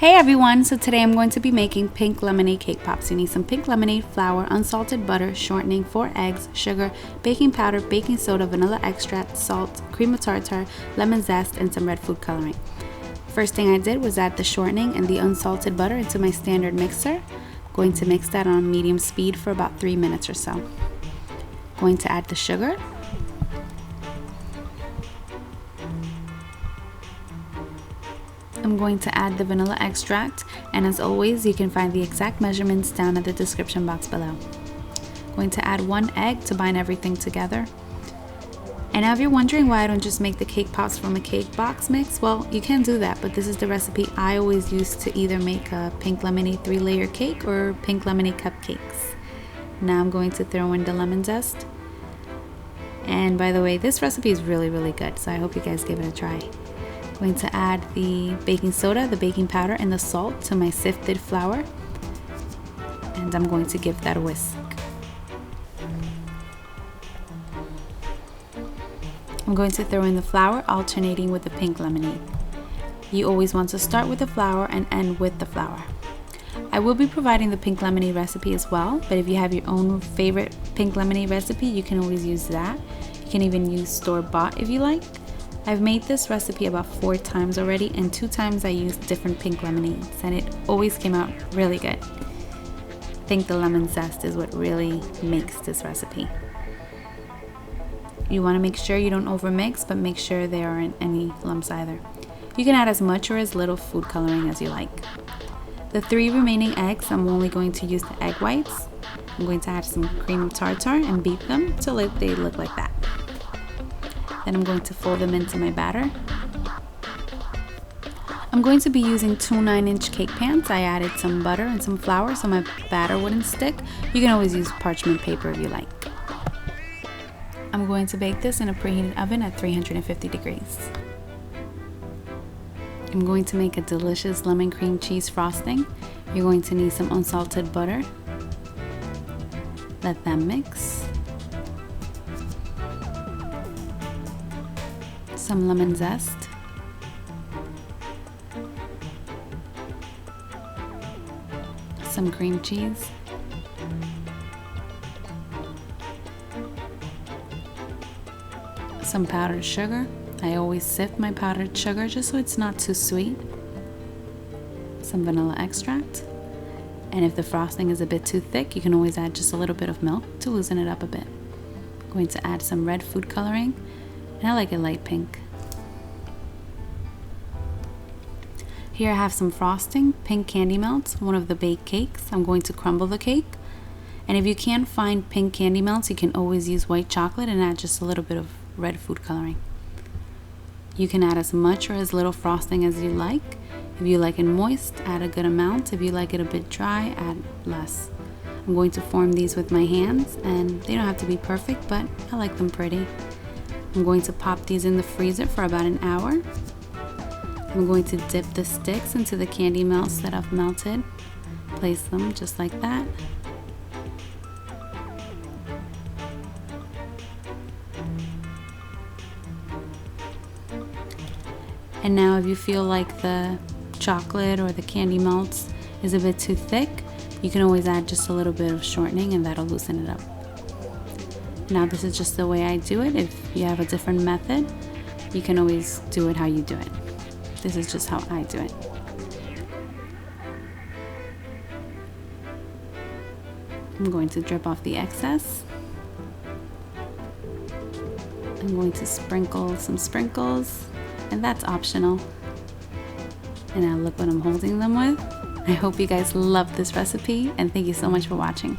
Hey everyone, so today I'm going to be making pink lemonade cake pops. You need some pink lemonade, flour, unsalted butter, shortening, 4 eggs, sugar, baking powder, baking soda, vanilla extract, salt, cream of tartar, lemon zest, and some red food coloring. First thing I did was add the shortening and the unsalted butter into my standard mixer. Going to mix that on medium speed for about 3 minutes or so. Going to add the sugar. I'm going to add the vanilla extract, and as always you can find the exact measurements down at the description box below. Going to add 1 egg to bind everything together. And now if you're wondering why I don't just make the cake pops from a cake box mix, well, you can do that, but this is the recipe I always use to either make a pink lemonade 3-layer cake or pink lemonade cupcakes. Now I'm going to throw in the lemon zest. And by the way, this recipe is really good, so I hope you guys give it a try. Going to add the baking soda, the baking powder, and the salt to my sifted flour, and I'm going to give that a whisk. I'm going to throw in the flour, alternating with the pink lemonade. You always want to start with the flour and end with the flour. I will be providing the pink lemonade recipe as well, but if you have your own favorite pink lemonade recipe, you can always use that. You can even use store-bought if you like. I've made this recipe about 4 times already, and 2 times I used different pink lemonades, and it always came out really good. I think the lemon zest is what really makes this recipe. You want to make sure you don't overmix, but make sure there aren't any lumps either. You can add as much or as little food coloring as you like. The 3 remaining eggs, I'm only going to use the egg whites. I'm going to add some cream of tartar and beat them till they look like that. Then I'm going to fold them into my batter. I'm going to be using 2 9-inch cake pans. I added some butter and some flour so my batter wouldn't stick. You can always use parchment paper if you like. I'm going to bake this in a preheated oven at 350 degrees. I'm going to make a delicious lemon cream cheese frosting. You're going to need some unsalted butter. Let that mix. Some lemon zest, some cream cheese, some powdered sugar. I always sift my powdered sugar just so it's not too sweet. Some vanilla extract, and if the frosting is a bit too thick, you can always add just a little bit of milk to loosen it up a bit. I'm going to add some red food coloring, and I like it light pink. Here I have some frosting, pink candy melts, one of the baked cakes. I'm going to crumble the cake. And if you can't find pink candy melts, you can always use white chocolate and add just a little bit of red food coloring. You can add as much or as little frosting as you like. If you like it moist, add a good amount. If you like it a bit dry, add less. I'm going to form these with my hands, and they don't have to be perfect, but I like them pretty. I'm going to pop these in the freezer for about an hour. I'm going to dip the sticks into the candy melts that I've melted. Place them just like that. And now if you feel like the chocolate or the candy melts is a bit too thick, you can always add just a little bit of shortening and that'll loosen it up. Now this is just the way I do it. If you have a different method, you can always do it how you do it. This is just how I do it. I'm going to drip off the excess. I'm going to sprinkle some sprinkles, and that's optional. And now look what I'm holding them with. I hope you guys love this recipe, and thank you so much for watching.